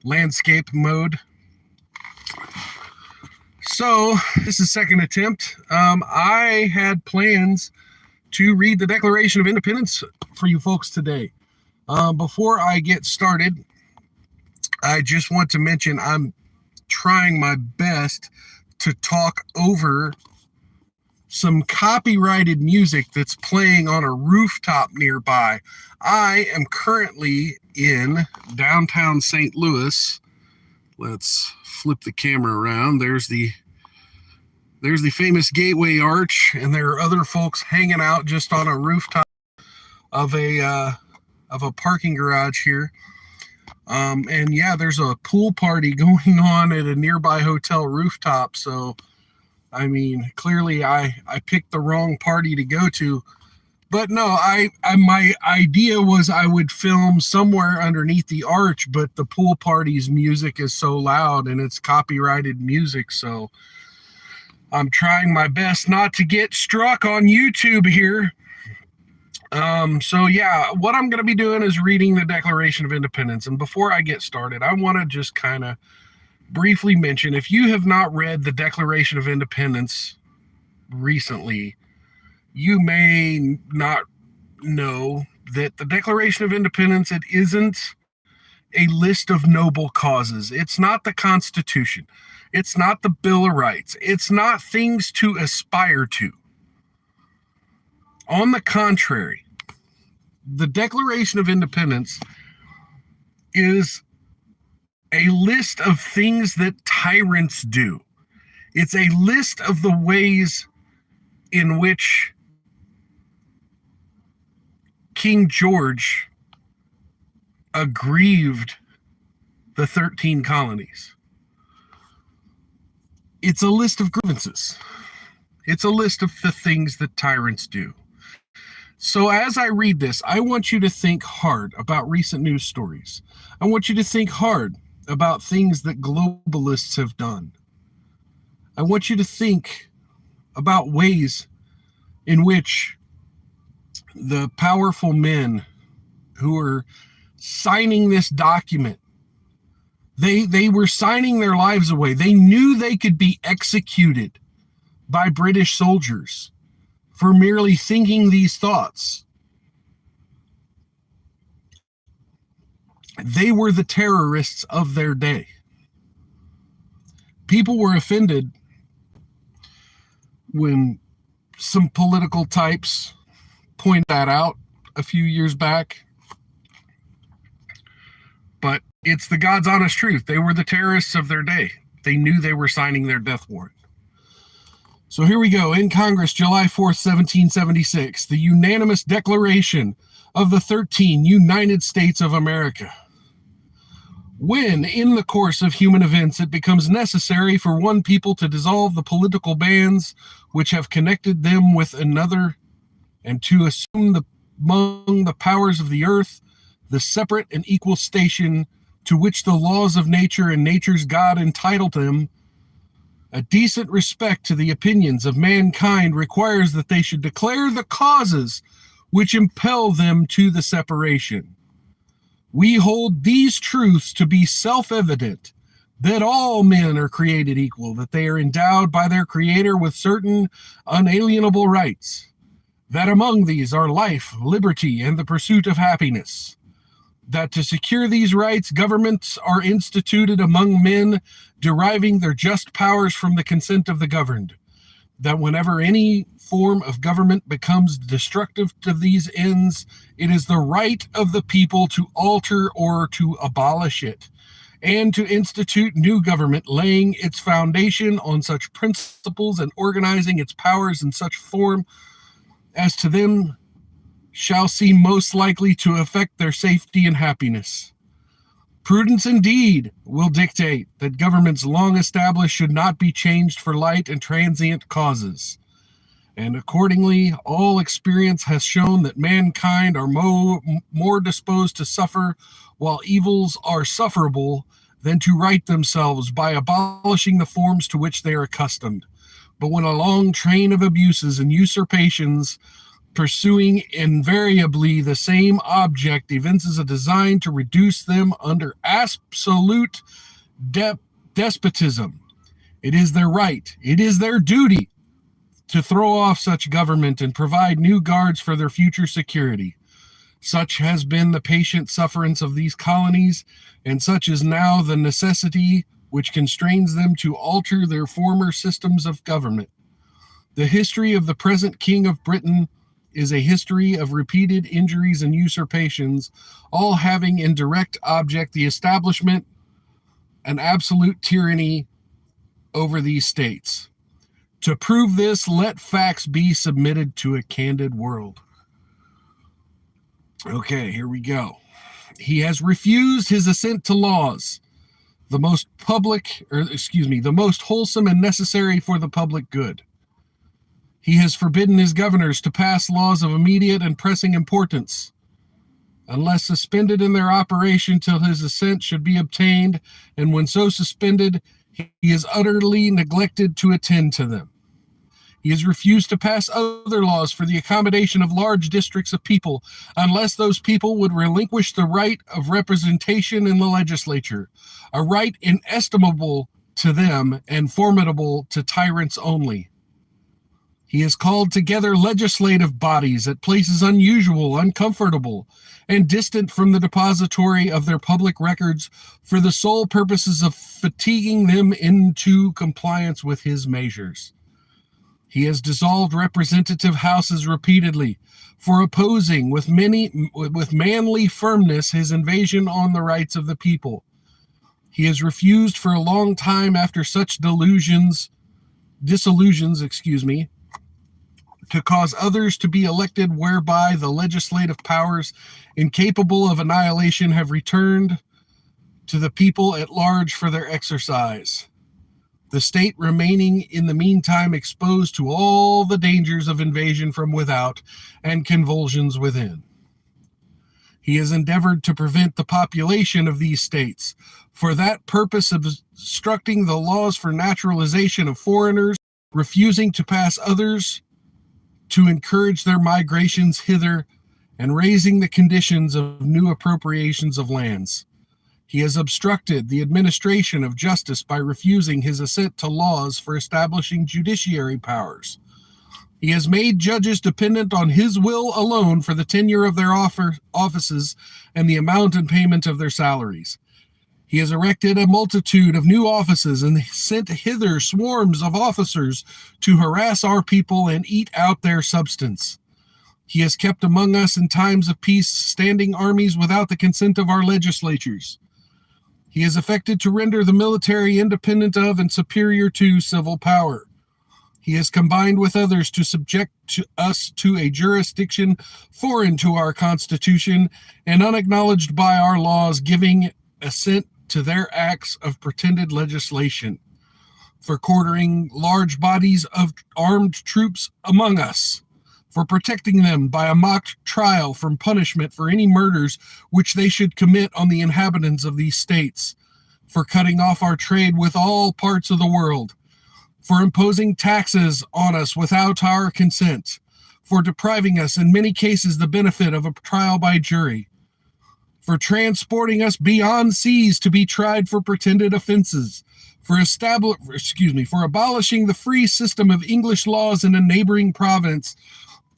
landscape mode. So this is second attempt. I had plans to read the Declaration of Independence for you folks today. Before I get started, I just want to mention I'm trying my best to talk over some copyrighted music that's playing on a rooftop nearby. I am currently in downtown St. Louis. Let's flip the camera around. There's the famous Gateway Arch, and there are other folks hanging out just on a rooftop of a parking garage here. And yeah, there's a pool party going on at a nearby hotel rooftop. So, I mean, clearly I picked the wrong party to go to. But no, my idea was I would film somewhere underneath the arch, but the pool party's music is so loud and it's copyrighted music. So I'm trying my best not to get struck on YouTube here. So yeah, what I'm going to be doing is reading the Declaration of Independence. And before I get started, I want to just kind of briefly mention, if you have not read the Declaration of Independence recently, you may not know that the Declaration of Independence, it isn't a list of noble causes. It's not the Constitution. It's not the Bill of Rights. It's not things to aspire to. On the contrary, the Declaration of Independence is a list of things that tyrants do. It's a list of the ways in which King George aggrieved the 13 colonies. It's a list of grievances. It's a list of the things that tyrants do. So as I read this, I want you to think hard about recent news stories. I want you to think hard about things that globalists have done. I want you to think about ways in which the powerful men who are signing this document, they were signing their lives away. They knew they could be executed by British soldiers for merely thinking these thoughts. They were the terrorists of their day. People were offended when some political types pointed that out a few years back. But it's the God's honest truth. They were the terrorists of their day. They knew they were signing their death warrant. So here we go. In Congress, July 4th, 1776, the unanimous declaration of the 13 United States of America. When, in the course of human events, it becomes necessary for one people to dissolve the political bands which have connected them with another, and to assume among the powers of the earth the separate and equal station to which the laws of nature and nature's God entitled them, a decent respect to the opinions of mankind requires that they should declare the causes which impel them to the separation. We hold these truths to be self-evident, that all men are created equal, that they are endowed by their Creator with certain unalienable rights, that among these are life, liberty, and the pursuit of happiness, that to secure these rights, governments are instituted among men, deriving their just powers from the consent of the governed, that whenever any form of government becomes destructive to these ends, it is the right of the people to alter or to abolish it, and to institute new government, laying its foundation on such principles and organizing its powers in such form as to them shall seem most likely to affect their safety and happiness. Prudence indeed will dictate that governments long established should not be changed for light and transient causes. And accordingly, all experience has shown that mankind are more disposed to suffer while evils are sufferable than to right themselves by abolishing the forms to which they are accustomed. But when a long train of abuses and usurpations pursuing invariably the same object, evinces a design to reduce them under absolute despotism. It is their right, it is their duty to throw off such government and provide new guards for their future security. Such has been the patient sufferance of these colonies, and such is now the necessity which constrains them to alter their former systems of government. The history of the present King of Britain is a history of repeated injuries and usurpations, all having in direct object the establishment and absolute tyranny over these states. To prove this, let facts be submitted to a candid world. Okay, here we go. He has refused his assent to laws, the most wholesome and necessary for the public good. He has forbidden his governors to pass laws of immediate and pressing importance, unless suspended in their operation till his assent should be obtained, and when so suspended, he is utterly neglected to attend to them. He has refused to pass other laws for the accommodation of large districts of people, unless those people would relinquish the right of representation in the legislature, a right inestimable to them and formidable to tyrants only. He has called together legislative bodies at places unusual, uncomfortable, and distant from the depository of their public records for the sole purposes of fatiguing them into compliance with his measures. He has dissolved representative houses repeatedly for opposing with manly firmness his invasion on the rights of the people. He has refused for a long time after such disillusions, to cause others to be elected, whereby the legislative powers, incapable of annihilation, have returned to the people at large for their exercise, the state remaining in the meantime exposed to all the dangers of invasion from without and convulsions within. He has endeavored to prevent the population of these states, for that purpose of obstructing the laws for naturalization of foreigners, refusing to pass others to encourage their migrations hither, and raising the conditions of new appropriations of lands. He has obstructed the administration of justice by refusing his assent to laws for establishing judiciary powers. He has made judges dependent on his will alone for the tenure of their offices and the amount and payment of their salaries. He has erected a multitude of new offices and sent hither swarms of officers to harass our people and eat out their substance. He has kept among us in times of peace standing armies without the consent of our legislatures. He has affected to render the military independent of and superior to civil power. He has combined with others to subject us to a jurisdiction foreign to our Constitution and unacknowledged by our laws, giving assent to their acts of pretended legislation, for quartering large bodies of armed troops among us, for protecting them by a mock trial from punishment for any murders which they should commit on the inhabitants of these states, for cutting off our trade with all parts of the world, for imposing taxes on us without our consent, for depriving us in many cases the benefit of a trial by jury, for transporting us beyond seas to be tried for pretended offenses, for abolishing the free system of English laws in a neighboring province,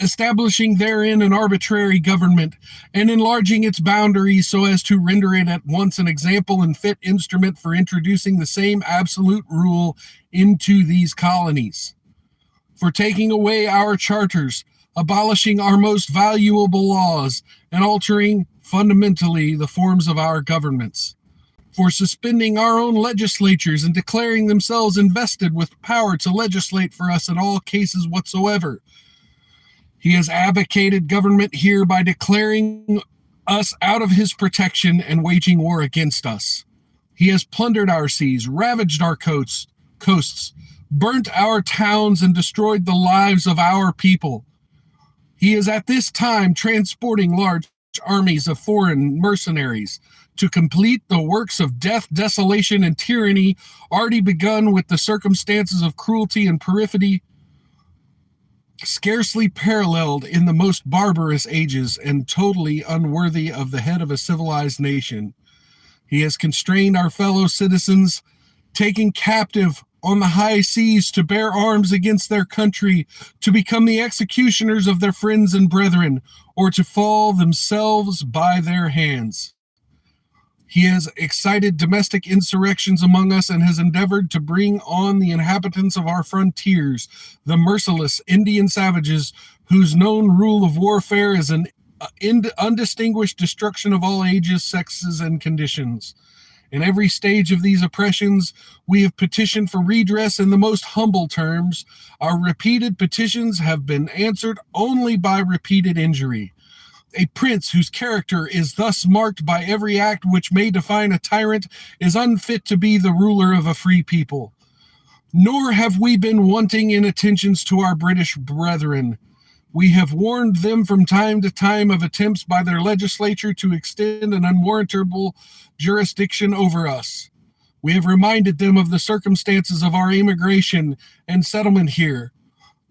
establishing therein an arbitrary government, and enlarging its boundaries so as to render it at once an example and fit instrument for introducing the same absolute rule into these colonies, for taking away our charters, abolishing our most valuable laws, and altering fundamentally the forms of our governments, for suspending our own legislatures and declaring themselves invested with power to legislate for us in all cases whatsoever. He has abdicated government here by declaring us out of his protection and waging war against us. He has plundered our seas, ravaged our coasts, burnt our towns, and destroyed the lives of our people. He is at this time transporting large armies of foreign mercenaries to complete the works of death, desolation, and tyranny already begun with the circumstances of cruelty and perfidy scarcely paralleled in the most barbarous ages and totally unworthy of the head of a civilized nation. He has constrained our fellow citizens, taking captive on the high seas to bear arms against their country, to become the executioners of their friends and brethren, or to fall themselves by their hands. He has excited domestic insurrections among us and has endeavored to bring on the inhabitants of our frontiers, the merciless Indian savages whose known rule of warfare is an undistinguished destruction of all ages, sexes, and conditions. In every stage of these oppressions, we have petitioned for redress in the most humble terms. Our repeated petitions have been answered only by repeated injury. A prince whose character is thus marked by every act which may define a tyrant is unfit to be the ruler of a free people. Nor have we been wanting in attentions to our British brethren. We have warned them from time to time of attempts by their legislature to extend an unwarrantable jurisdiction over us. We have reminded them of the circumstances of our immigration and settlement here.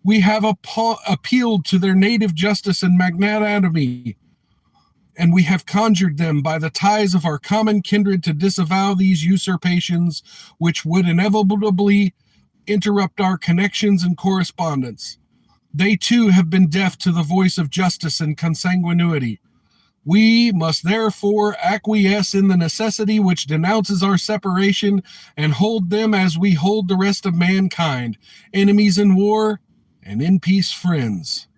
We have appealed to their native justice and magnanimity, and we have conjured them by the ties of our common kindred to disavow these usurpations, which would inevitably interrupt our connections and correspondence. They too have been deaf to the voice of justice and consanguinity. We must therefore acquiesce in the necessity which denounces our separation and hold them as we hold the rest of mankind, enemies in war and in peace friends.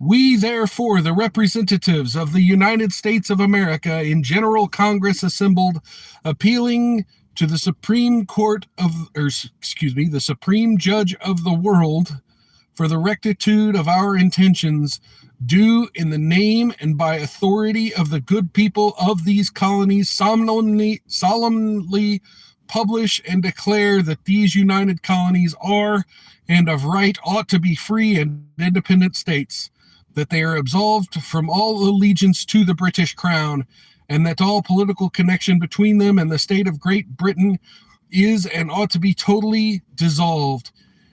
We, therefore, the representatives of the United States of America in General Congress assembled, appealing to the Supreme the Supreme Judge of the world for the rectitude of our intentions, do in the name and by authority of the good people of these colonies solemnly publish and declare that these united colonies are and of right ought to be free and independent states, that they are absolved from all allegiance to the British Crown, and that all political connection between them and the state of Great Britain is and ought to be totally dissolved,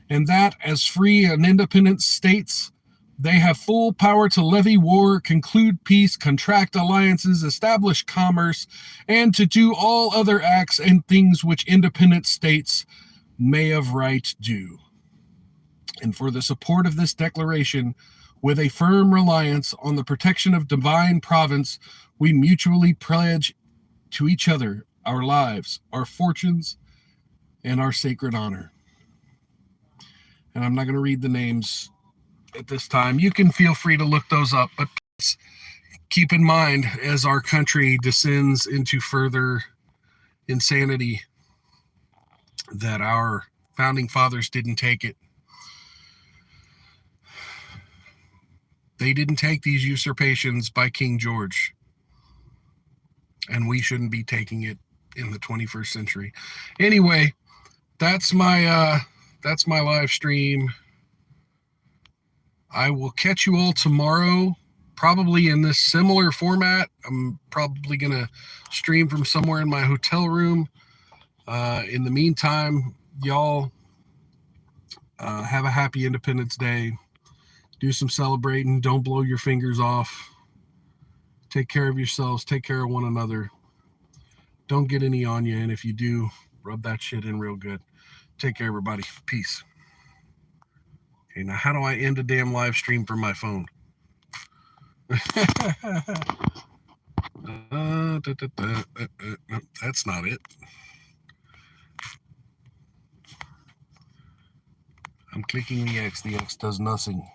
and that as free and independent states, they have full power to levy war, conclude peace, contract alliances, establish commerce, and to do all other acts and things which independent states may of right do. And for the support of this declaration, with a firm reliance on the protection of divine providence, we mutually pledge to each other our lives, our fortunes, and our sacred honor. And I'm not going to read the names at this time. You can feel free to look those up, but please keep in mind as our country descends into further insanity that our founding fathers didn't take it. They didn't take these usurpations by King George, and we shouldn't be taking it in the 21st century. Anyway, that's my live stream. I will catch you all tomorrow, probably in this similar format. I'm probably going to stream from somewhere in my hotel room. In the meantime, y'all have a happy Independence Day. Do some celebrating. Don't blow your fingers off. Take care of yourselves. Take care of one another. Don't get any on you, and if you do, rub that shit in real good. Take care, everybody. Peace. Okay, now how do I end a damn live stream from my phone? That's not it. I'm clicking the X. The X does nothing.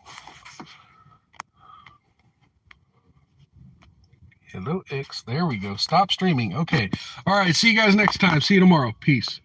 Hello, X. There we go. Stop streaming. Okay. All right. See you guys next time. See you tomorrow. Peace.